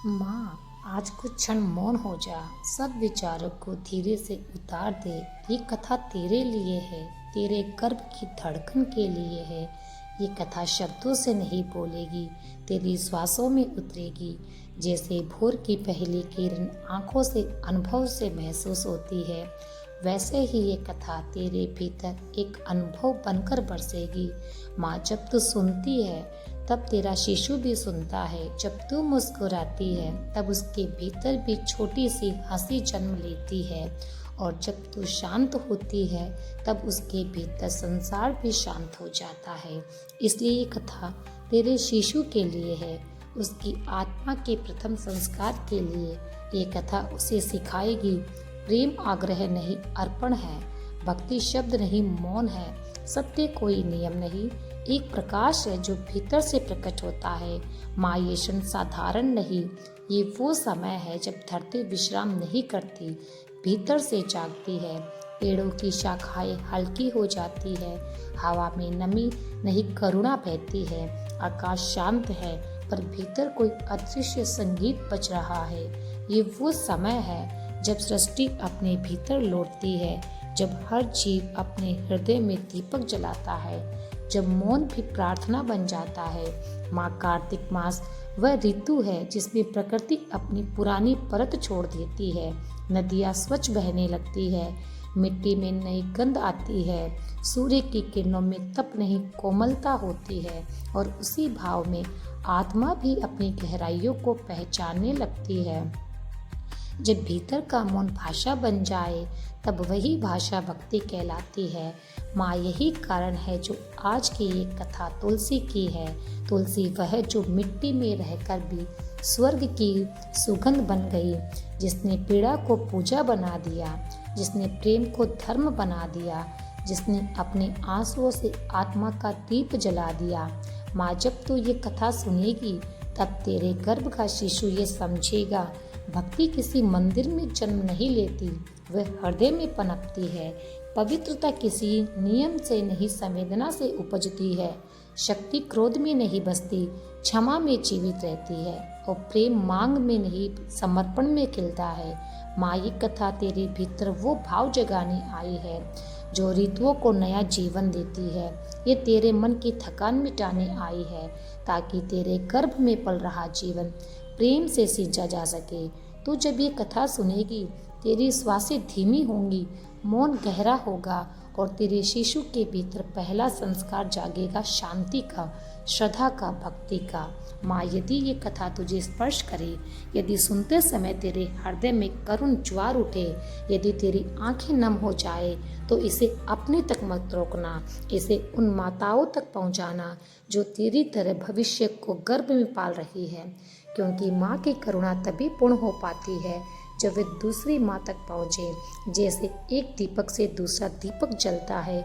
माँ, आज कुछ क्षण मौन हो जा। सब विचारों को धीरे से उतार दे। ये कथा तेरे लिए है, तेरे गर्भ की धड़कन के लिए है। ये कथा शब्दों से नहीं बोलेगी, तेरी श्वासों में उतरेगी। जैसे भोर की पहली किरण आंखों से अनुभव से महसूस होती है, वैसे ही ये कथा तेरे भीतर एक अनुभव बनकर बरसेगी। माँ, जब तू सुनती है तब तेरा शिशु भी सुनता है। जब तू मुस्कुराती है तब उसके भीतर भी छोटी सी हंसी जन्म लेती है। और जब तू शांत होती है तब उसके भीतर संसार भी शांत हो जाता है। इसलिए ये कथा तेरे शिशु के लिए है, उसकी आत्मा के प्रथम संस्कार के लिए। ये कथा उसे सिखाएगी, प्रेम आग्रह नहीं अर्पण है, भक्ति शब्द नहीं मौन है, सत्य कोई नियम नहीं, एक प्रकाश है जो भीतर से प्रकट होता है। माँ, ये क्षण साधारण नहीं, ये वो समय है जब धरती विश्राम नहीं करती, भीतर से जागती है। पेड़ों की शाखाएं हल्की हो जाती है, हवा में नमी नहीं करुणा बहती है, आकाश शांत है पर भीतर कोई अदृश्य संगीत बज रहा है। ये वो समय है जब सृष्टि अपने भीतर लौटती है, जब हर जीव अपने हृदय में दीपक जलाता है, जब मौन भी प्रार्थना बन जाता है। माँ, कार्तिक मास वह ऋतु है जिसमें प्रकृति अपनी पुरानी परत छोड़ देती है, नदियाँ स्वच्छ बहने लगती है, मिट्टी में नई गंध आती है, सूर्य की किरणों में तप नहीं कोमलता होती है, और उसी भाव में आत्मा भी अपनी गहराइयों को पहचानने लगती है। जब भीतर का मौन भाषा बन जाए तब वही भाषा भक्ति कहलाती है। माँ, यही कारण है जो आज की ये कथा तुलसी की है। तुलसी वह जो मिट्टी में रहकर भी स्वर्ग की सुगंध बन गई, जिसने पीड़ा को पूजा बना दिया, जिसने प्रेम को धर्म बना दिया, जिसने अपने आंसुओं से आत्मा का दीप जला दिया। माँ, जब तू ये कथा सुनेगी तब तेरे गर्भ का शिशु ये समझेगा, भक्ति किसी मंदिर में जन्म नहीं लेती, वह हृदय में पनपती है। पवित्रता किसी नियम से नहीं, संवेदना से उपजती है। शक्ति क्रोध में नहीं बसती, क्षमा में जीवित रहती है, और प्रेम मांग में नहीं समर्पण में खिलता है। माँ, ये कथा तेरे भीतर वो भाव जगाने आई है जो ऋतुओं को नया जीवन देती है। ये तेरे मन की थकान मिटाने आई है ताकि तेरे गर्भ में पल रहा जीवन प्रेम से सींचा जा सके। तू जब ये कथा सुनेगी तेरी श्वासें धीमी होंगी, मौन गहरा होगा, और तेरे शिशु के भीतर पहला संस्कार जागेगा, शांति का, श्रद्धा का, भक्ति का। माँ, यदि ये कथा तुझे स्पर्श करे, यदि सुनते समय तेरे हृदय में करुण ज्वार उठे, यदि तेरी आंखें नम हो जाए, तो इसे अपने तक मत रोकना, इसे उन माताओं तक पहुँचाना जो तेरी तरह भविष्य को गर्भ में पाल रही है। क्योंकि माँ की करुणा तभी पूर्ण हो पाती है जब वे दूसरी माँ तक पहुँचे। जैसे एक दीपक से दूसरा दीपक जलता है,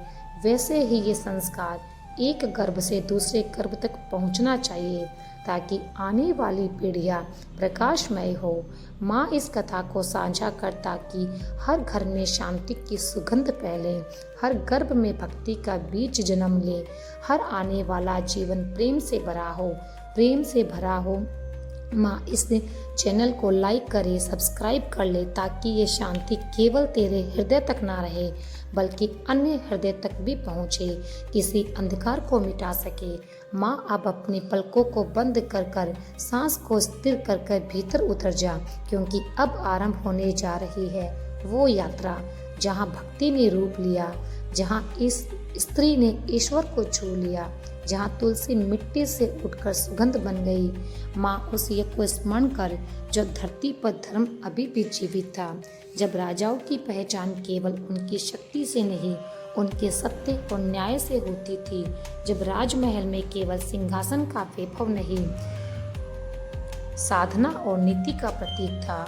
वैसे ही ये संस्कार एक गर्भ से दूसरे गर्भ तक पहुँचना चाहिए ताकि आने वाली पीढ़ियाँ प्रकाशमय हो। माँ, इस कथा को साझा कर ताकि हर घर में शांति की सुगंध फैले, हर गर्भ में भक्ति का बीज जन्म ले, हर आने वाला जीवन प्रेम से भरा हो, प्रेम से भरा हो। माँ, इस चैनल को लाइक करे, सब्सक्राइब कर ले ताकि ये शांति केवल तेरे हृदय तक ना रहे बल्कि अन्य हृदय तक भी पहुँचे, किसी अंधकार को मिटा सके। माँ, अब अपनी पलकों को बंद कर कर सांस को स्थिर कर कर भीतर उतर जा, क्योंकि अब आरंभ होने जा रही है वो यात्रा जहाँ भक्ति ने रूप लिया, जहाँ इस स्त्री ने ईश्वर को छू लिया, जहाँ तुलसी मिट्टी से उठकर सुगंध बन गई। माँ, उस यज्ञ को स्मरण कर जो धरती पर धर्म अभी भी जीवित था, जब राजाओं की पहचान केवल उनकी शक्ति से नहीं, उनके सत्य और न्याय से होती थी, जब राजमहल में केवल सिंहासन का वैभव नहीं, साधना और नीति का प्रतीक था।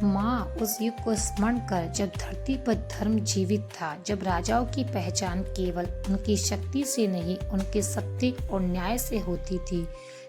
माँ, उस युग को स्मरण कर जब धरती पर धर्म जीवित था, जब राजाओं की पहचान केवल उनकी शक्ति से नहीं, उनके सत्य और न्याय से होती थी,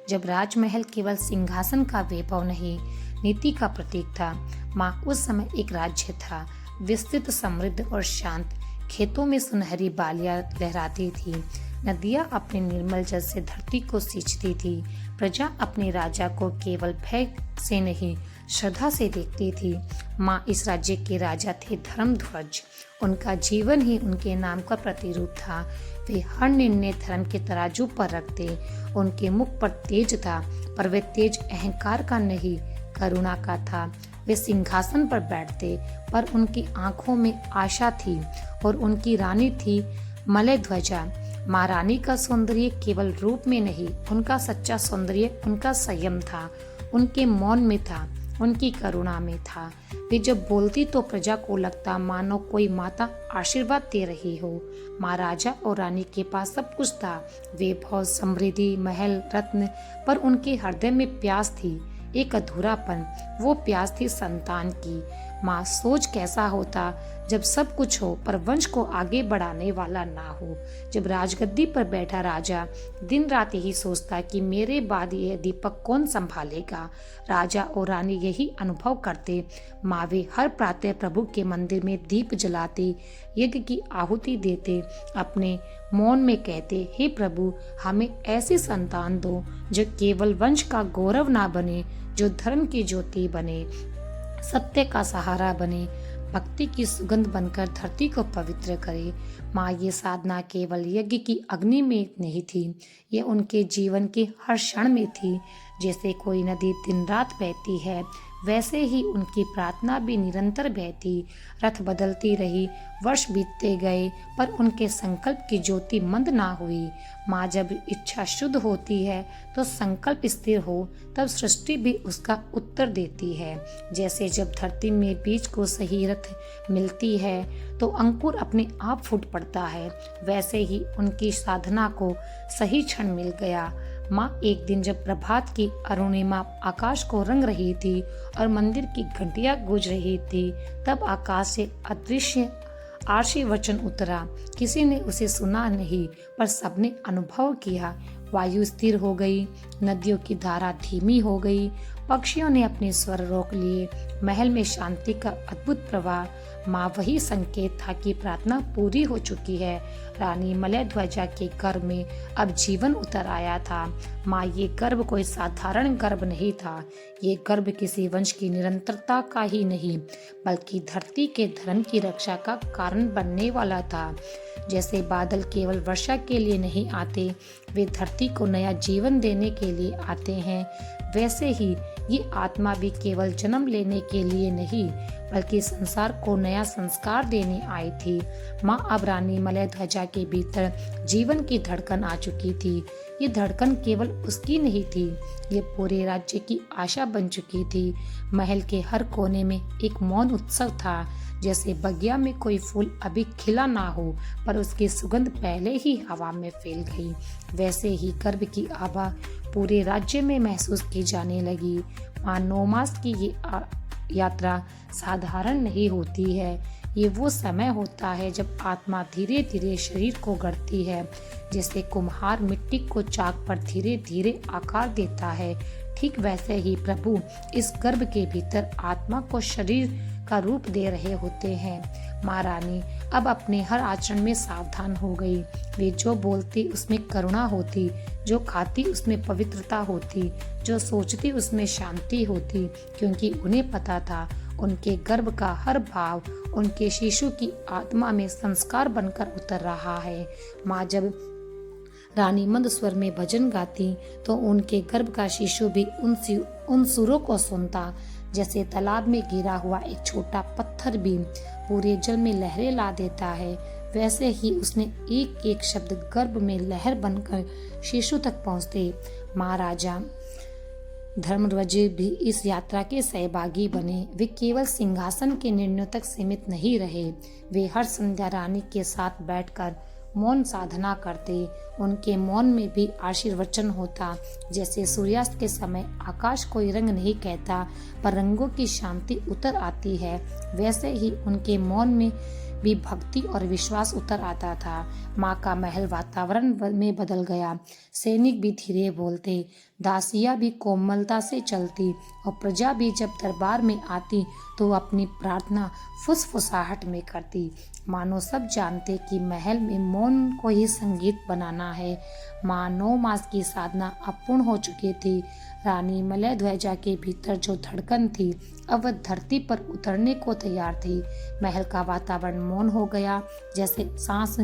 जब राजमहल केवल सिंहासन का वैभव नहीं, नीति का प्रतीक था। माँ, उस समय एक राज्य था, विस्तृत, समृद्ध और शांत। खेतों में सुनहरी बालियां लहराती थी, नदियाँ अपने निर्मल जल से धरती को सींचती थी। प्रजा अपने राजा को केवल भय से नहीं, श्रद्धा से देखती थी। माँ इस राज्य के राजा थे धर्मध्वज। उनका जीवन ही उनके नाम का प्रतिरूप था। वे हर निर्णय धर्म के तराजू पर रखते। उनके मुख पर तेज था, पर वे तेज अहंकार का नहीं, करुणा का था। वे सिंहासन पर बैठते, पर उनकी आंखों में आशा थी। और उनकी रानी थी मलय ध्वजा। माँ रानी का सौंदर्य केवल रूप में नहीं, उनका सच्चा सौंदर्य उनका संयम था, उनके मौन में था, उनकी करुणा में था। वे जब बोलती तो प्रजा को लगता मानो कोई माता आशीर्वाद दे रही हो। माँ राजा और रानी के पास सब कुछ था, वैभव, समृद्धि, महल, रत्न, पर उनके हृदय में प्यास थी, एक अधूरापन। वो प्यास थी संतान की। माँ सोच कैसा होता जब सब कुछ हो पर वंश को आगे बढ़ाने वाला ना हो। जब राजगद्दी पर बैठा राजा दिन रात यही सोचता कि मेरे बाद यह दीपक कौन संभालेगा। राजा और रानी यही अनुभव करते। माँ वे हर प्रातः प्रभु के मंदिर में दीप जलाते, यज्ञ की आहुति देते, अपने मौन में कहते, हे प्रभु, हमें ऐसी संतान दो जो केवल वंश का गौरव ना बने, जो धर्म की ज्योति बने, सत्य का सहारा बने, भक्ति की सुगंध बनकर धरती को पवित्र करे। माँ ये साधना केवल यज्ञ की अग्नि में नहीं थी, ये उनके जीवन के हर क्षण में थी। जैसे कोई नदी दिन रात बहती है, वैसे ही उनकी प्रार्थना भी निरंतर बहती। रथ बदलती रही, वर्ष बीतते गए, पर उनके संकल्प की ज्योति मंद ना हुई। माँ जब इच्छा शुद्ध होती है तो संकल्प स्थिर हो, तब सृष्टि भी उसका उत्तर देती है। जैसे जब धरती में बीज को सही रथ मिलती है तो अंकुर अपने आप फूट पड़ता है, वैसे ही उनकी साधना को सही क्षण मिल गया। माँ एक दिन जब प्रभात की अरुणिमा आकाश को रंग रही थी और मंदिर की घंटियां गूंज रही थी, तब आकाश से अदृश्य आशीर्वचन उतरा। किसी ने उसे सुना नहीं, पर सबने अनुभव किया। वायु स्थिर हो गई, नदियों की धारा धीमी हो गई, पक्षियों ने अपने स्वर रोक लिए, महल में शांति का अद्भुत प्रवाह। माँ वही संकेत था कि प्रार्थना पूरी हो चुकी है। रानी मलय ध्वजा के गर्भ में अब जीवन उतर आया था। माँ ये गर्भ कोई साधारण गर्भ नहीं था, ये गर्भ किसी वंश की निरंतरता का ही नहीं, बल्कि धरती के धर्म की रक्षा का कारण बनने वाला था। जैसे बादल केवल वर्षा के लिए नहीं आते, वे धरती को नया जीवन देने के लिए आते हैं, वैसे ही ये आत्मा भी केवल जन्म लेने के लिए नहीं, बल्कि संसार को नया संस्कार देने आई थी। माँ अब रानी मलय ध्वजा के भीतर जीवन की धड़कन आ चुकी थी। ये धड़कन केवल उसकी नहीं थी, ये पूरे राज्य की आशा बन चुकी थी। महल के हर कोने में एक मौन उत्सव था, जैसे बगिया में कोई फूल अभी खिला ना हो, पर उसकी सुगंध पहले ही हवा में फैल गई। वैसे ही गर्भ की आभा पूरे राज्य में महसूस की जाने लगी। माँ 9 मास की ये यात्रा साधारण नहीं होती है। ये वो समय होता है जब आत्मा धीरे धीरे शरीर को गढ़ती है, जैसे कुम्हार मिट्टी को चाक पर धीरे धीरे आकार देता है। ठीक वैसे ही प्रभु इस गर्भ के भीतर आत्मा को शरीर का रूप दे रहे होते हैं। माँ रानी अब अपने हर आचरण में सावधान हो गई। वे जो बोलती उसमें करुणा होती, जो खाती उसमें पवित्रता होती, जो सोचती उसमें शांति होती, क्योंकि उन्हें पता था उनके गर्भ का हर भाव उनके शिशु की आत्मा में संस्कार बनकर उतर रहा है। माँ जब रानी मंद स्वर में भजन गाती तो उनके गर्भ का शिशु भी उन सुरों को सुनता, जैसे तालाब में गिरा हुआ एक छोटा पत्थर भी पूरे जल में लहरें ला देता है। वैसे ही उसने एक एक शब्द गर्भ में लहर बनकर शिशु तक पहुँचते। माँ राजा धर्मध्वज भी इस यात्रा के सहभागी बने। वे केवल सिंहासन के निर्णयों तक सीमित नहीं रहे, वे हर संध्या रानी के साथ बैठकर मौन साधना करते। उनके मौन में भी आशीर्वचन होता। जैसे सूर्यास्त के समय आकाश कोई रंग नहीं कहता, पर रंगों की शांति उतर आती है, वैसे ही उनके मौन में भी भक्ति और विश्वास उतर आता था। माँ का महल वातावरण में बदल गया। सैनिक भी धीरे बोलते, दासियाँ भी कोमलता से चलती और प्रजा भी जब दरबार में आती तो अपनी प्रार्थना फुसफुसाहट में करती। मानो सब जानते कि महल में मौन को ही संगीत बनाना है। माँ 9 मास की साधना अपूर्ण हो चुकी थी। रानी मलय ध्वजा के भीतर जो धड़कन थी अब वह धरती पर उतरने को तैयार थी। महल का वातावरण मौन हो गया, जैसे सांस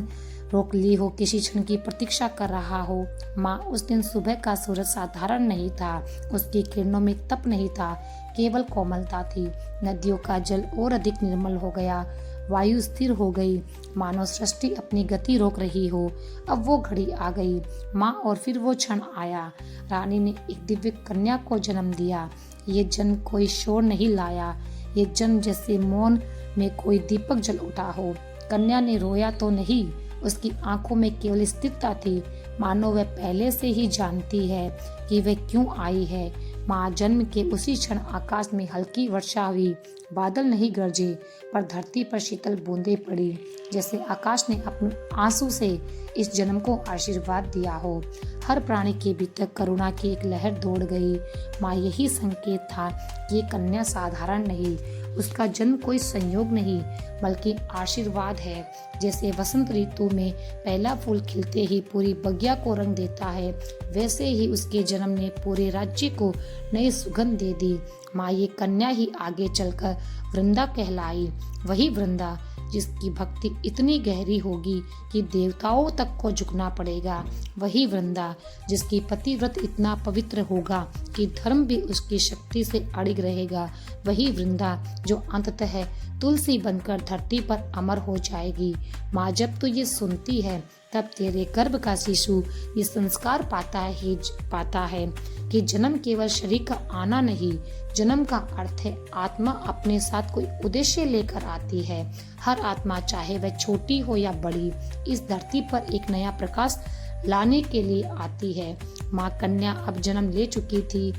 रोक ली हो, किसी क्षण की प्रतीक्षा कर रहा हो। माँ उस दिन सुबह का सूरज साधारण नहीं था, उसकी किरणों में तप नहीं था, केवल कोमलता थी। नदियों का जल और अधिक निर्मल हो गया, वायु स्थिर हो गई, मानो सृष्टि अपनी गति रोक रही हो। अब वो घड़ी आ गई माँ, और फिर वो क्षण आया। रानी ने एक दिव्य कन्या को जन्म दिया। ये जन्म कोई शोर नहीं लाया, ये जन्म जैसे मौन में कोई दीपक जल उठा हो। कन्या ने रोया तो नहीं, उसकी आंखों में केवल स्थिरता थी, मानो वह पहले से ही जानती है कि वह क्यों आई है। माँ जन्म के उसी क्षण आकाश में हल्की वर्षा हुई। बादल नहीं गरजे, पर धरती पर शीतल बूंदें पड़ी, जैसे आकाश ने अपने आंसू से इस जन्म को आशीर्वाद दिया हो। हर प्राणी के भीतर करुणा की एक लहर दौड़ गई। माँ यही संकेत था कि ये कन्या साधारण नहीं, उसका जन्म कोई संयोग नहीं बल्कि आशीर्वाद है। जैसे वसंत ऋतु में पहला फूल खिलते ही पूरी बगिया को रंग देता है, वैसे ही उसके जन्म ने पूरे राज्य को नई सुगंध दे दी। माँ ये कन्या ही आगे चलकर वृंदा कहलाई, वही वृंदा जिसकी भक्ति इतनी गहरी होगी कि देवताओं तक को झुकना पड़ेगा, वही वृंदा जिसकी पतिव्रत इतना पवित्र होगा कि धर्म भी उसकी शक्ति से अड़िग रहेगा, वही वृंदा जो अंततः तुलसी बनकर धरती पर अमर हो जाएगी। माँ जब तू ये सुनती है तब तेरे गर्भ का शिशु ये संस्कार पाता है कि जन्म केवल शरीर का आना नहीं, जन्म का अर्थ है आत्मा अपने साथ कोई उद्देश्य लेकर आती है। हर आत्मा चाहे वह छोटी हो या बड़ी, इस धरती पर एक नया प्रकाश लाने के लिए आती है। माँ कन्या अब जन्म ले चुकी थी,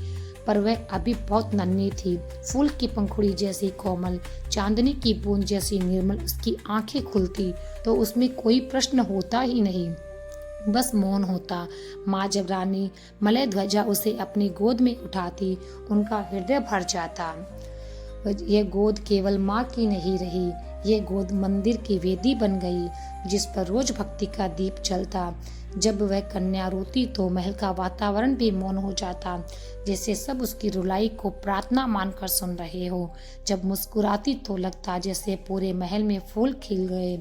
पर वह अभी बहुत नन्ही थी। फूल की पंखुड़ी जैसी कोमल, चांदनी की बूंद जैसी निर्मल उसकी आंखें खुलती तो उसमें कोई प्रश्न होता ही नहीं, बस मौन होता। माँ जब रानी मलय ध्वजा उसे अपनी गोद में उठाती, उनका हृदय भर जाता। यह गोद केवल माँ की नहीं रही, ये गोद मंदिर की वेदी बन गई, जिस पर रोज भक्ति का दीप जलता। जब वह कन्या रोती तो महल का वातावरण भी मौन हो जाता, जैसे सब उसकी रुलाई को प्रार्थना मानकर सुन रहे हो। जब मुस्कुराती तो लगता जैसे पूरे महल में फूल खिल गए।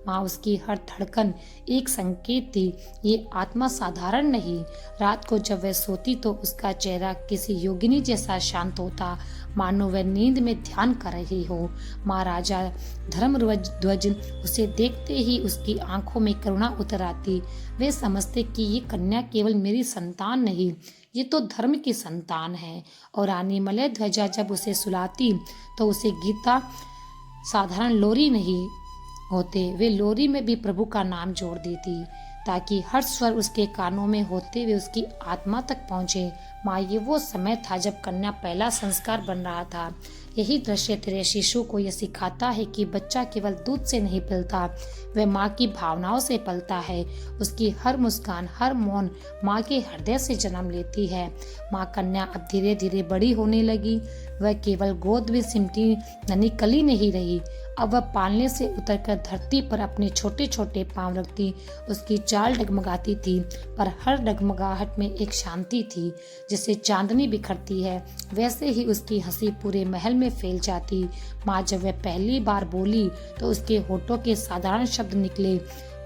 माँ उसकी हर धड़कन एक संकेत थी, ये आत्मा साधारण नहीं। रात को जब वह सोती तो उसका चेहरा किसी योगिनी जैसा शांत होता, मानो वह नींद में ध्यान कर रही हो। महाराजा धर्मध्वज उसे देखते ही उसकी आंखों में करुणा उतर आती। वे समझते कि ये कन्या केवल मेरी संतान नहीं, ये तो धर्म की संतान है। और रानी मलय ध्वजा जब उसे सुलाती तो उसे गीता साधारण लोरी नहीं होते, वे लोरी में भी प्रभु का नाम जोड़ देती, ताकि हर स्वर उसके कानों में होते हुए उसकी आत्मा तक पहुँचे। माँ ये वो समय था जब कन्या पहला संस्कार बन रहा था। यही दृश्य तेरे शिशु को यह सिखाता है कि बच्चा केवल दूध से नहीं पलता, वह माँ की भावनाओं से पलता है। उसकी हर मुस्कान, हर मौन माँ के हृदय से जन्म लेती है। माँ कन्या अब धीरे धीरे बड़ी होने लगी। वह केवल गोद में सिमटी नन्ही कली नहीं रही, अब वह पालने से उतरकर धरती पर अपने छोटे छोटे पांव रखती। उसकी चाल डगमगाती थी, पर हर डगमगाहट में एक शांति थी। जैसे चांदनी बिखरती है, वैसे ही उसकी हंसी पूरे महल में फैल जाती। माँ जब वह पहली बार बोली तो उसके होठों के साधारण शब्द निकले,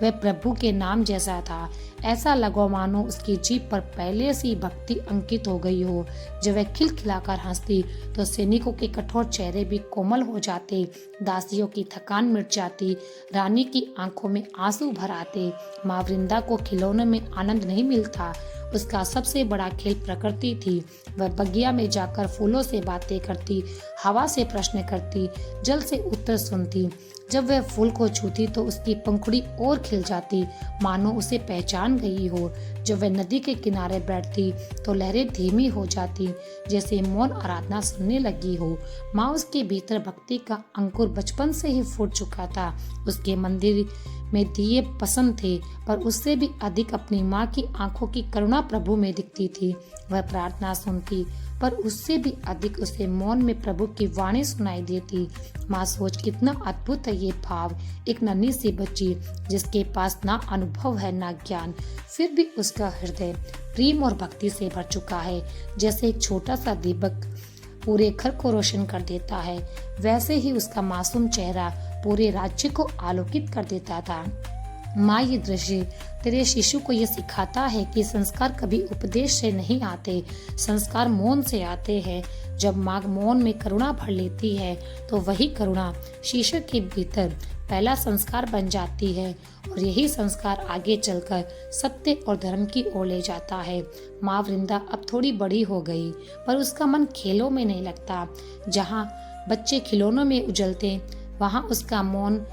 वह प्रभु के नाम जैसा था। ऐसा लगा मानो उसकी जीभ पर पहले से ही भक्ति अंकित हो गई हो। जब वह खिलखिलाकर हंसती तो सैनिकों के कठोर चेहरे भी कोमल हो जाते, दासियों की थकान मिट जाती, रानी की आंखों में आंसू भर आते। माँ वृंदा को खिलौने में आनंद नहीं मिलता, उसका सबसे बड़ा खेल प्रकृति थी। वह बगिया में जाकर फूलों से बातें करती, हवा से प्रश्न करती, जल से उत्तर सुनती। जब वह फूल को छूती तो उसकी पंखुड़ी और खिल जाती, मानो उसे पहचान गई हो। जब वह नदी के किनारे बैठती तो लहरें धीमी हो जाती, जैसे मौन आराधना सुनने लगी हो। माँ उसके भीतर भक्ति का अंकुर बचपन से ही फूट चुका था। उसके मंदिर में दिए पसंद थे, पर उससे भी अधिक अपनी माँ की आंखों की करुणा प्रभु में दिखती थी। वह प्रार्थना सुनती, पर उससे भी अधिक उसे मौन में प्रभु की वाणी सुनाई देती। माँ सोच कितना अद्भुत है ये भाव। एक नन्ही सी बच्ची जिसके पास ना अनुभव है ना ज्ञान, फिर भी उसका हृदय प्रेम और भक्ति से भर चुका है। जैसे एक छोटा सा दीपक पूरे घर को रोशन कर देता है, वैसे ही उसका मासूम चेहरा पूरे राज्य को आलोकित कर देता था। माँ, ये दृश्य तेरे शिशु को ये सिखाता है कि संस्कार कभी उपदेश से नहीं आते, संस्कार मौन से आते हैं। जब माँ मौन में करुणा भर लेती है तो वही करुणा शिशु के भीतर पहला संस्कार बन जाती है, और यही संस्कार आगे चलकर सत्य और धर्म की ओर ले जाता है। माँ वृंदा अब थोड़ी बड़ी हो गई, पर उसका मन खेलों में नहीं लगता। जहाँ बच्चे खिलौनों में उजलते, वहाँ उसका मौन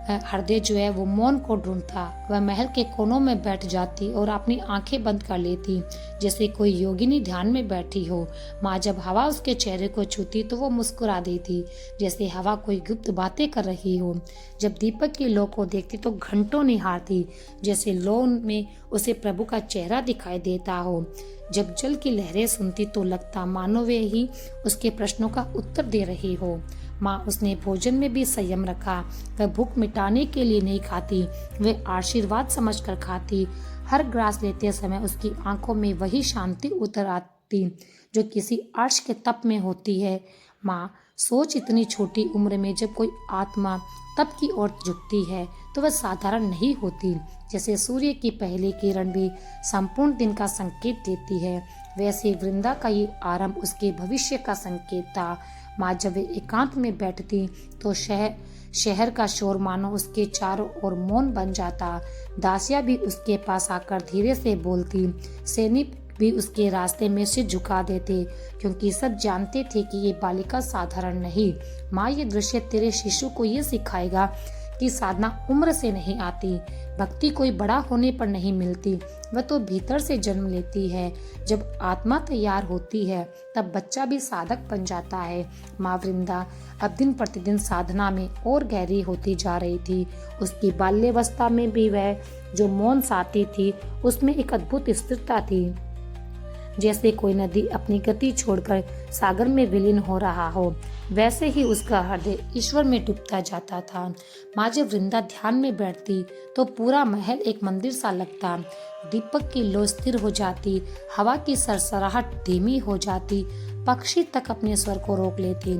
हृदय जो है वो मौन को ढूंढता। वह महल के कोनों में बैठ जाती और अपनी आंखें बंद कर लेती, जैसे कोई योगिनी ध्यान में बैठी हो। माँ जब हवा उसके चेहरे को छूती तो वो मुस्कुरा देती, जैसे हवा कोई गुप्त बातें कर रही हो। जब दीपक की लौ को देखती तो घंटों निहारती, जैसे लौ में उसे प्रभु का चेहरा दिखाई देता हो। जब जल की लहरें सुनती तो लगता मानो वे ही उसके प्रश्नों का उत्तर दे रही हो। माँ, उसने भोजन में भी संयम रखा। वह भूख मिटाने के लिए नहीं खाती, वह आशीर्वाद समझकर खाती। हर ग्रास लेते समय उसकी आंखों में वही शांति उतर आती जो किसी अर्श के तप में होती है। माँ, सोच, इतनी छोटी उम्र में जब कोई आत्मा तप की ओर झुकती है तो वह साधारण नहीं होती। जैसे सूर्य की पहली किरण भी संपूर्ण दिन का संकेत देती है, वैसे वृंदा का ये आरंभ उसके भविष्य का संकेत था। माँ जब वे एकांत में बैठती तो शहर का शोर मानो उसके चारों ओर मौन बन जाता। दासियां भी उसके पास आकर धीरे से बोलती, सैनिक भी उसके रास्ते में से झुका देते, क्योंकि सब जानते थे कि ये बालिका साधारण नहीं। माँ, ये दृश्य तेरे शिशु को ये सिखाएगा कि साधना उम्र से नहीं आती, भक्ति कोई बड़ा होने पर नहीं मिलती, वह तो भीतर से जन्म लेती है। जब आत्मा तैयार होती है तब बच्चा भी साधक बन जाता है। माँ वृंदा अब दिन प्रतिदिन साधना में और गहरी होती जा रही थी। उसकी बाल्यावस्था में भी वह जो मौन साथी थी, उसमें एक अद्भुत स्थिरता थी, जैसे कोई नदी अपनी गति छोड़कर सागर में विलीन हो रहा हो। वैसे ही उसका हृदय ईश्वर में डूबता जाता था। माँ जब वृंदा ध्यान में बैठती तो पूरा महल एक मंदिर सा लगता। दीपक की लौ स्थिर हो जाती, हवा की सरसराहट धीमी हो जाती, पक्षी तक अपने स्वर को रोक लेते,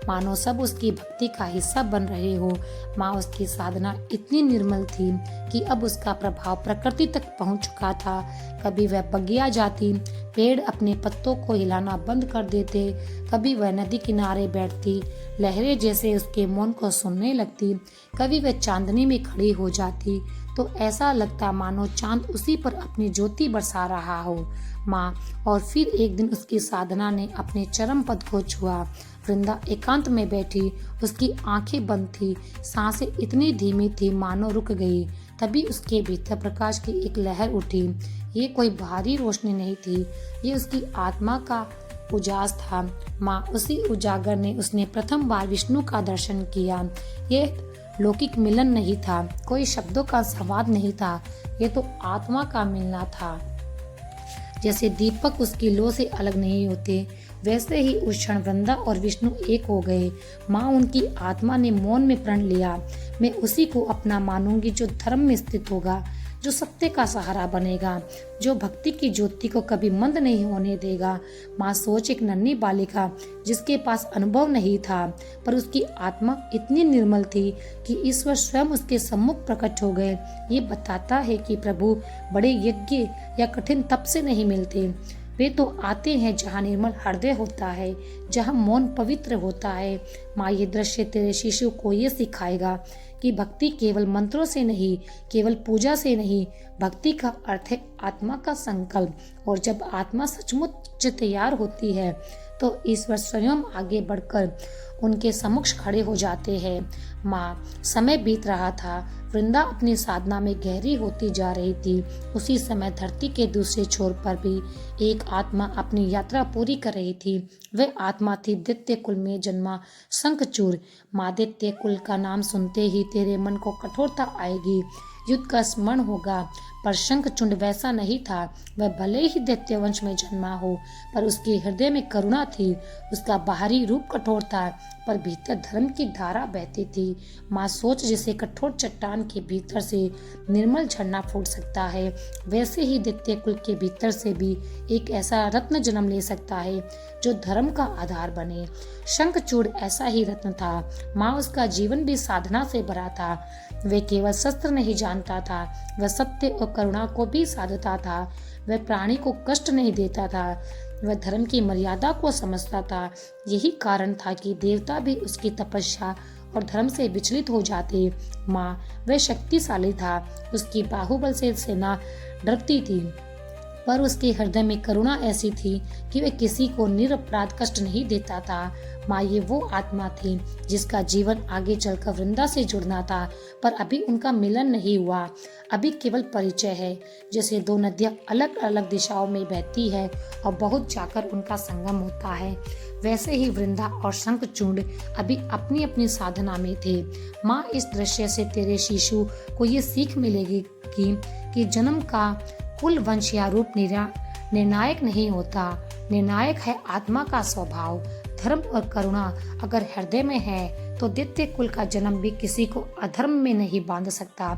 मानो सब उसकी भक्ति का हिस्सा बन रहे हो। माँ, उसकी साधना इतनी निर्मल थी कि अब उसका प्रभाव प्रकृति तक पहुँच चुका था। कभी वह बगिया जाती, पेड़ अपने पत्तों को हिलाना बंद कर देते, कभी वह नदी किनारे बैठती, लहरें जैसे उसके मौन को सुनने लगती, कभी वह चांदनी में खड़ी हो जाती तो ऐसा लगता मानो चांद उसी पर अपनी ज्योति बरसा रहा हो। माँ, और फिर एक दिन उसकी साधना ने अपने चरम पद को छुआ। वृंदा एकांत में बैठी, उसकी आंखें बंद थी, सांसें इतनी धीमी थी मानो रुक गई। तभी उसके भीतर प्रकाश की एक लहर उठी। ये कोई बाहरी रोशनी नहीं थी, ये उसकी आत्मा का उजास था। माँ, उसी उजागर ने उसने प्रथम बार विष्णु का दर्शन किया। ये लौकिक मिलन नहीं था, कोई शब्दों का संवाद नहीं था, ये तो आत्मा का मिलना था। जैसे दीपक उसकी लौ से अलग नहीं होते, वैसे ही उस क्षण वृंदा और विष्णु एक हो गए। माँ, उनकी आत्मा ने मौन में प्रण लिया, मैं उसी को अपना मानूंगी जो धर्म में स्थित होगा, जो सत्य का सहारा बनेगा, जो भक्ति की ज्योति को कभी मंद नहीं होने देगा। माँ सोच, एक नन्ही बालिका जिसके पास अनुभव नहीं था, पर उसकी आत्मा इतनी निर्मल थी कि ईश्वर स्वयं उसके सम्मुख प्रकट हो गए। ये बताता है कि प्रभु बड़े यज्ञ या कठिन तप से नहीं मिलते, वे तो आते हैं जहाँ निर्मल हृदय होता है, जहाँ मौन पवित्र होता है, माँ, ये दृश्य तेरे शिशु को ये सिखाएगा कि भक्ति केवल मंत्रों से नहीं, केवल पूजा से नहीं, भक्ति का अर्थ है आत्मा का संकल्प। और जब आत्मा सचमुच तैयार होती है तो ईश्वर स्वयं आगे बढ़कर उनके सम्मुख खड़े हो जाते हैं। माँ, समय बीत रहा था। वृंदा अपनी साधना में गहरी होती जा रही थी। उसी समय धरती के दूसरे छोर पर भी एक आत्मा अपनी यात्रा पूरी कर रही थी। वह आत्मा थी दैत्य कुल में जन्मा शंखचूड़। माँ, दैत्य कुल का नाम सुनते ही तेरे मन को कठोरता आएगी, युद्ध का स्मरण होगा। पर शंखचूड़ वैसा नहीं था। वह भले ही दैत्य वंश में जन्मा हो, पर उसके हृदय में करुणा थी। उसका बाहरी रूप कठोर था, पर भीतर धर्म की धारा बहती थी। माँ, सोच, जैसे कठोर चट्टान के भीतर से निर्मल झरना फूट सकता है, वैसे ही दैत्य कुल के भीतर से भी एक ऐसा रत्न जन्म ले सकता है जो धर्म का आधार बने। शंखचूड़ ऐसा ही रत्न था। माँ, उसका जीवन भी साधना से भरा था। वह केवल शस्त्र नहीं जानता था, वह सत्य और करुणा को भी साधता था। वह प्राणी को कष्ट नहीं देता था, वह धर्म की मर्यादा को समझता था। यही कारण था कि देवता भी उसकी तपस्या और धर्म से विचलित हो जाते। माँ, वह शक्तिशाली था। उसकी बाहुबल से सेना डरती थी, पर उसके हृदय में करुणा ऐसी थी कि वह किसी को निरपराध कष्ट नहीं देता था। माँ, ये वो आत्मा थी जिसका जीवन आगे चलकर वृंदा से जुड़ना था, पर अभी उनका मिलन नहीं हुआ। अभी केवल परिचय है। जैसे दो नदियाँ अलग अलग दिशाओं में बहती है और बहुत जाकर उनका संगम होता है, वैसे ही वृंदा और शंखचूड़ अभी अपनी अपनी साधना में थे। माँ, इस दृश्य से तेरे शिशु को ये सीख मिलेगी कि जन्म का कुल वंश या रूप निर्णायक नहीं होता। निर्णायक है आत्मा का स्वभाव। धर्म और करुणा अगर हृदय में है तो दैत्य कुल का जन्म भी किसी को अधर्म में नहीं बांध सकता।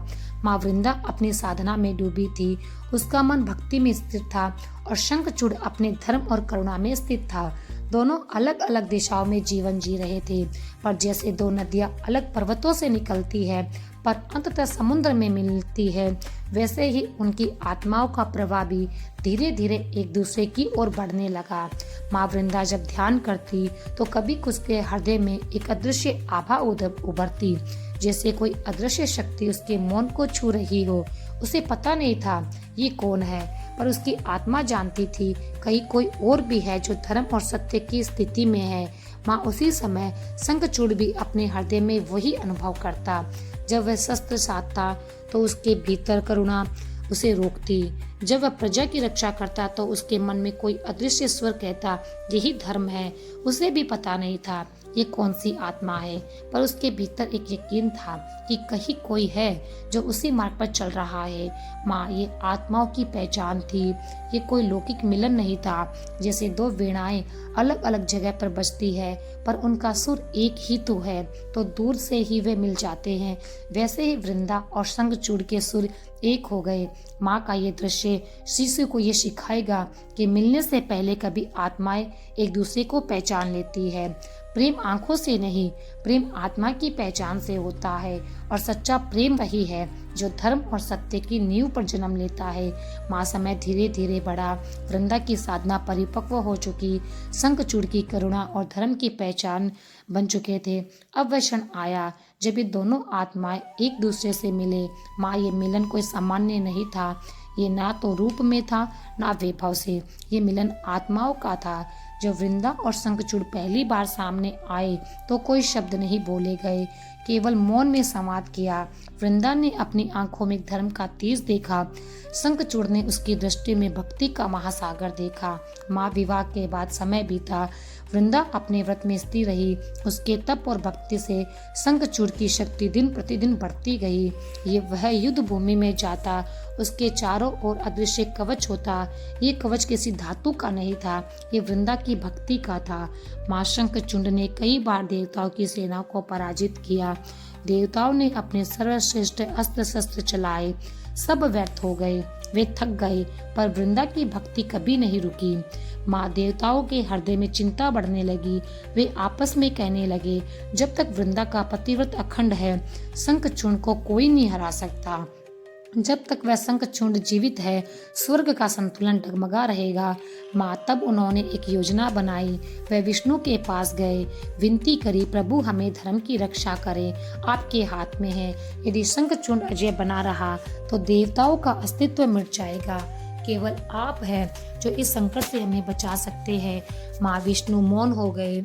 माँ, वृंदा अपनी साधना में डूबी थी। उसका मन भक्ति में स्थिर था और शंखचूड़ अपने धर्म और करुणा में स्थित था। दोनों अलग अलग दिशाओं में जीवन जी रहे थे, पर जैसे दो नदियां अलग पर्वतों से निकलती है पर अंततः समुद्र में मिलती है, वैसे ही उनकी आत्माओं का प्रवाह भी धीरे धीरे एक दूसरे की ओर बढ़ने लगा। माँ, वृंदा जब ध्यान करती तो कभी उसके हृदय में एक अदृश्य आभा उभरती, जैसे कोई अदृश्य शक्ति उसके मौन को छू रही हो। उसे पता नहीं था ये कौन है, पर उसकी आत्मा जानती थी कहीं कोई और भी है जो धर्म और सत्य की स्थिति में है। माँ, उसी समय शंखचूड़ भी अपने हृदय में वही अनुभव करता। जब वह शस्त्र साधता तो उसके भीतर करुणा उसे रोकती। जब वह प्रजा की रक्षा करता तो उसके मन में कोई अदृश्य स्वर कहता, यही धर्म है। उसे भी पता नहीं था ये कौन सी आत्मा है, पर उसके भीतर एक यकीन था कि कहीं कोई है जो उसी मार्ग पर चल रहा है। माँ, ये आत्माओं की पहचान थी। ये कोई लौकिक मिलन नहीं था। जैसे दो वीणाएं अलग अलग जगह पर बजती है, पर उनका सुर एक ही तो है, तो दूर से ही वे मिल जाते हैं, वैसे ही वृंदा और शंखचूड़ के सुर एक हो गए। माँ का ये दृश्य शिशु को ये सिखाएगा कि मिलने से पहले कभी आत्माएं एक दूसरे को पहचान लेती है। प्रेम आंखों से नहीं, प्रेम आत्मा की पहचान से होता है, और सच्चा प्रेम वही है जो धर्म और सत्य की नींव पर जन्म लेता है। माँ, समय धीरे धीरे बढ़ा। वृंदा की साधना परिपक्व हो चुकी। शंखचूड़ की करुणा और धर्म की पहचान बन चुके थे। अब वह क्षण आया जब ये दोनों आत्माएं एक दूसरे से मिले। माँ, ये मिलन कोई सामान्य नहीं था। ये ना तो रूप में था ना वैभव से। ये मिलन आत्माओं का था। जब वृंदा और शंखचूड़ पहली बार सामने आए तो कोई शब्द नहीं बोले गए, केवल मौन में संवाद किया। वृंदा ने अपनी आंखों में धर्म का तेज देखा, शंखचूड़ ने उसकी दृष्टि में भक्ति का महासागर देखा। माँ, विवाह के बाद समय बीता। वृंदा अपने व्रत में स्थिर रही। उसके तप और भक्ति से शंखचूड़ की शक्ति दिन प्रतिदिन बढ़ती गई। ये वह युद्ध भूमि में जाता, उसके चारों ओर अदृश्य कवच होता। ये कवच किसी धातु का नहीं था, ये वृंदा की भक्ति का था। माँ, शंखचूड़ ने कई बार देवताओं की सेना को पराजित किया। देवताओं ने अपने सर्वश्रेष्ठ अस्त्र शस्त्र चलाए, सब व्यर्थ हो गए। वे थक गए, पर वृंदा की भक्ति कभी नहीं रुकी। माँ, देवताओं के हृदय में चिंता बढ़ने लगी। वे आपस में कहने लगे, जब तक वृंदा का पतिव्रत अखंड है, शंखचूड़ को कोई नहीं हरा सकता। जब तक वह शंखचूड़ जीवित है, स्वर्ग का संतुलन डगमगा रहेगा। माँ तब उन्होंने एक योजना बनाई। वह विष्णु के पास गए, विनती करी, प्रभु हमें धर्म की रक्षा करें, आपके हाथ में है। यदि शंखचूड़ अजय बना रहा तो देवताओं का अस्तित्व मिट जाएगा। केवल आप हैं जो इस संकट से हमें बचा सकते हैं। माँ विष्णु मौन हो गए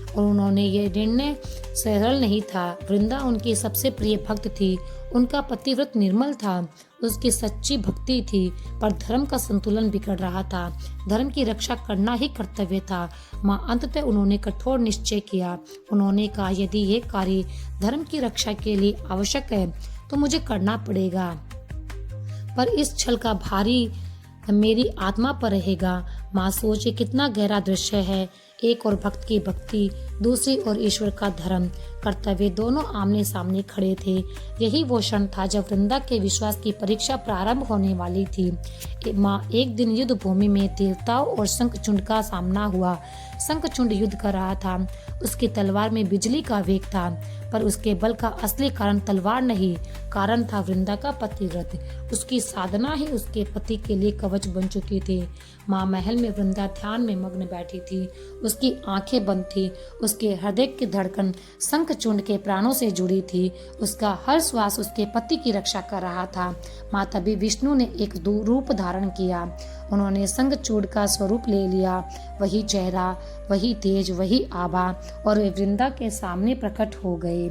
और उन्होंने ये निर्णय सरल नहीं था। वृंदा उनकी सबसे प्रिय भक्त थी। उनका पतिव्रत निर्मल था, उसकी सच्ची भक्ति थी, पर धर्म का संतुलन बिगड़ रहा था। धर्म की रक्षा करना ही कर्तव्य था। माँ अंततः उन्होंने कठोर निश्चय किया। उन्होंने कहा, यदि ये कार्य धर्म की रक्षा के लिए आवश्यक है तो मुझे करना पड़ेगा, पर इस छल का भारी मेरी आत्मा पर रहेगा। माँ सोचे कितना गहरा दृश्य है। एक और भक्त की भक्ति, दूसरी ओर ईश्वर का धर्म, कर्तव्य दोनों आमने सामने खड़े थे। यही वो क्षण था जब वृंदा के विश्वास की परीक्षा प्रारंभ होने वाली थी। माँ एक दिन युद्ध भूमि में देवताओं और शंखचूड़ का सामना हुआ। शंखचूड़ युद्ध कर रहा था। उसकी तलवार में बिजली का वेग था, पर उसके बल का असली कारण तलवार नहीं, कारण था वृंदा का पतिव्रत। उसकी साधना ही उसके पति के लिए कवच बन चुकी थी। माँ महल में वृंदा ध्यान में मग्न बैठी थी। उसकी आंखें बंद थी। उसके हृदय की धड़कन शंखचूड़ के प्राणों से जुड़ी थी। उसका हर श्वास उसके पति की रक्षा कर रहा था। माँ तभी विष्णु ने एक रूप धारण किया। उन्होंने शंखचूड़ का स्वरूप ले लिया। वही चेहरा, वही तेज, वही आभा, और वे वृंदा के सामने प्रकट हो गए।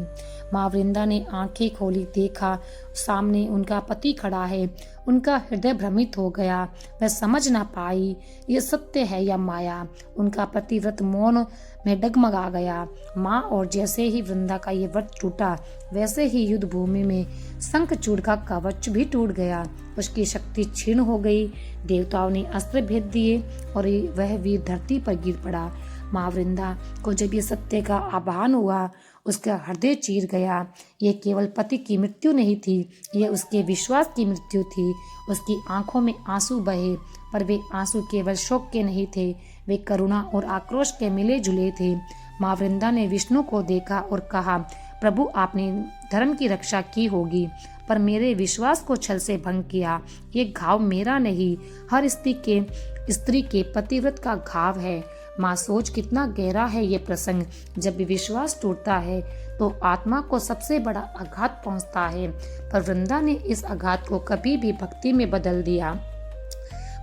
माँ वृंदा ने आंखें खोली, देखा सामने उनका पति खड़ा है। उनका हृदय भ्रमित हो गया। वह समझ ना पाई ये सत्य है या माया। उनका पतिव्रत मौन में डगमगा गया। माँ और जैसे ही वृंदा का ये व्रत टूटा, वैसे ही युद्ध भूमि में शंखचूड़ का कवच भी टूट गया। उसकी शक्ति क्षीण हो गई। देवताओं ने अस्त्र भेद दिए और वह वीर धरती पर गिर पड़ा। माँ वृंदा को जब ये सत्य का आभान हुआ, उसका हृदय चीर गया। ये केवल पति की मृत्यु नहीं थी, ये उसके विश्वास की मृत्यु थी। उसकी आंखों में आंसू बहे, पर वे आंसू केवल शोक के नहीं थे, वे करुणा और आक्रोश के मिले जुले थे। माँ वृंदा ने विष्णु को देखा और कहा, प्रभु आपने धर्म की रक्षा की होगी, पर मेरे विश्वास को छल से भंग किया। ये घाव मेरा नहीं, हर स्त्री के पतिव्रत का घाव है। माँ सोच कितना गहरा है ये प्रसंग। जब भी विश्वास टूटता है तो आत्मा को सबसे बड़ा आघात पहुंचता है, पर वृंदा ने इस आघात को कभी भी भक्ति में बदल दिया।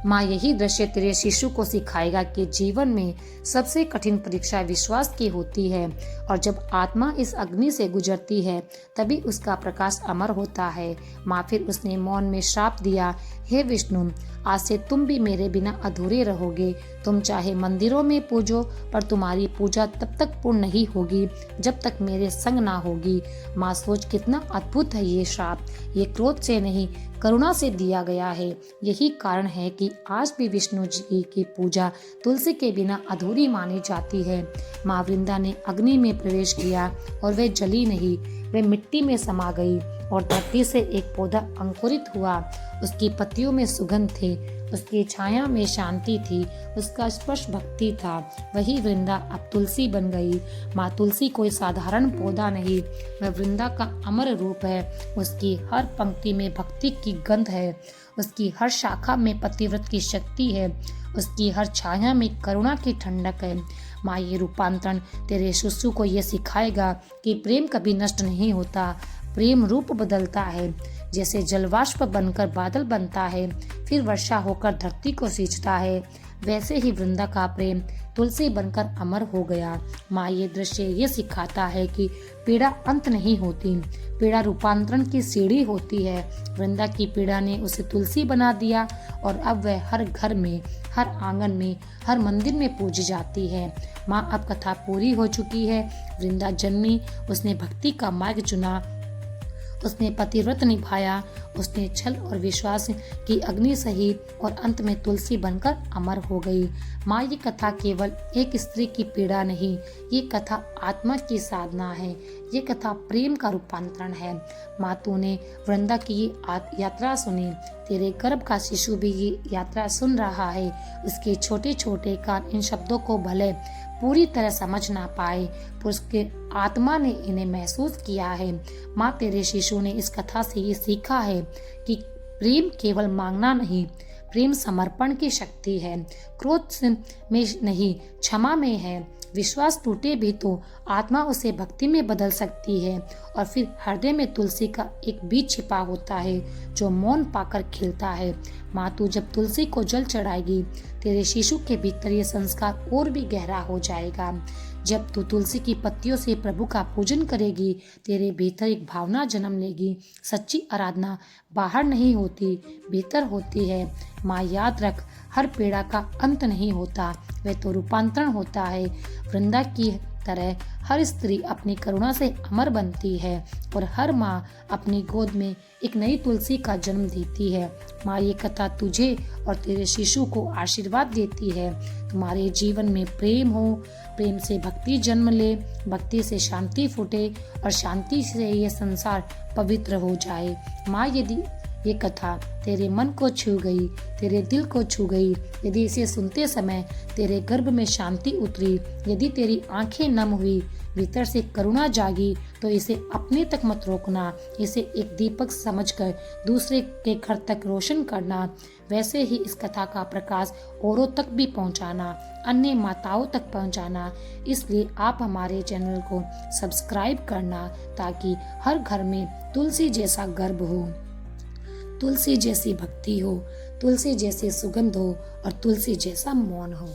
माँ यही दृश्य तेरे शिशु को सिखाएगा कि जीवन में सबसे कठिन परीक्षा विश्वास की होती है, और जब आत्मा इस अग्नि से गुजरती है तभी उसका प्रकाश अमर होता है। माँ फिर उसने मौन में श्राप दिया, हे विष्णु, आज से तुम भी मेरे बिना अधूरे रहोगे। तुम चाहे मंदिरों में पूजो, पर तुम्हारी पूजा तब तक पूर्ण नहीं होगी जब तक मेरे संग ना होगी। माँ सोच कितना अद्भुत है ये श्राप। ये क्रोध से नहीं, करुणा से दिया गया है। यही कारण है कि आज भी विष्णु जी की पूजा तुलसी के बिना अधूरी मानी जाती है। माँ वृंदा ने अग्नि में प्रवेश किया और वे जली नहीं, वे मिट्टी में समा गई और धरती से एक पौधा अंकुरित हुआ। उसकी पत्तियों में सुगंध थी, उसकी छाया में शांति थी, उसका स्पर्श भक्ति था। वही वृंदा अब तुलसी बन गई। माँ तुलसी कोई साधारण पौधा नहीं, वह वृंदा का अमर रूप है। उसकी हर पंक्ति में भक्ति की गंध है, उसकी हर शाखा में पतिव्रत की शक्ति है, उसकी हर छाया में करुणा की ठंडक है। माँ ये रूपांतरण तेरे शिशु को ये सिखाएगा कि प्रेम कभी नष्ट नहीं होता, प्रेम रूप बदलता है। जैसे जलवाष्प बनकर बादल बनता है, फिर वर्षा होकर धरती को सींचता है, वैसे ही वृंदा का प्रेम तुलसी बनकर अमर हो गया। माँ ये दृश्य ये सिखाता है कि पीड़ा अंत नहीं होती, पीड़ा रूपांतरण की सीढ़ी होती है। वृंदा की पीड़ा ने उसे तुलसी बना दिया और अब वह हर घर में, हर आंगन में, हर मंदिर में पूजी जाती है। माँ अब कथा पूरी हो चुकी है। वृंदा जन्मी, उसने भक्ति का मार्ग चुना, उसने पतिव्रत निभाया, उसने छल और विश्वास की अग्नि सही और अंत में तुलसी बनकर अमर हो गई। माँ ये कथा केवल एक स्त्री की पीड़ा नहीं, ये कथा आत्मा की साधना है, ये कथा प्रेम का रूपांतरण है। माँ तूने वृंदा की ये यात्रा सुनी, तेरे गर्भ का शिशु भी ये यात्रा सुन रहा है। उसके छोटे छोटे कान इन शब्दों को भले पूरी तरह समझ ना पाए, पर उसके आत्मा ने इन्हें महसूस किया है। माँ तेरे शिशु ने इस कथा से ये सीखा है कि प्रेम केवल मांगना नहीं, प्रेम समर्पण की शक्ति है। क्रोध में नहीं, क्षमा में है। विश्वास टूटे भी तो आत्मा उसे भक्ति में बदल सकती है। और फिर हृदय में तुलसी का एक बीज छिपा होता है जो मौन पाकर खिलता है। माँ, तू जब तुलसी को जल चढ़ाएगी, तेरे शिशु के भीतर ये संस्कार और भी गहरा हो जाएगा। जब तू तुलसी की पत्तियों से प्रभु का पूजन करेगी, तेरे भीतर एक भावना जन्म लेगी। सच्ची आराधना बाहर नहीं होती, भीतर होती है। माँ, याद रख, हर पीड़ा का अंत नहीं होता, वह तो रूपांतरण होता है। वृंदा की तरह हर स्त्री अपनी करुणा से अमर बनती है और हर माँ अपनी गोद में एक नई तुलसी का जन्म देती है। माँ, ये कथा तुझे और तेरे शिशु को आशीर्वाद देती है। तुम्हारे जीवन में प्रेम हो, प्रेम से भक्ति जन्म ले, भक्ति से शांति फूटे और शांति से ये संसार पवित्र हो जाए। माँ, यदि ये कथा तेरे मन को छू गई, तेरे दिल को छू गई, यदि इसे सुनते समय तेरे गर्भ में शांति उतरी, यदि तेरी आंखें नम हुई, भीतर से करुणा जागी, तो इसे अपने तक मत रोकना। इसे एक दीपक समझकर दूसरे के घर तक रोशन करना। वैसे ही इस कथा का प्रकाश औरों तक भी पहुंचाना, अन्य माताओं तक पहुंचाना। इसलिए आप हमारे चैनल को सब्सक्राइब करना, ताकि हर घर में तुलसी जैसा गर्भ हो, तुलसी जैसी भक्ति हो, तुलसी जैसी सुगंध हो और तुलसी जैसा मौन हो।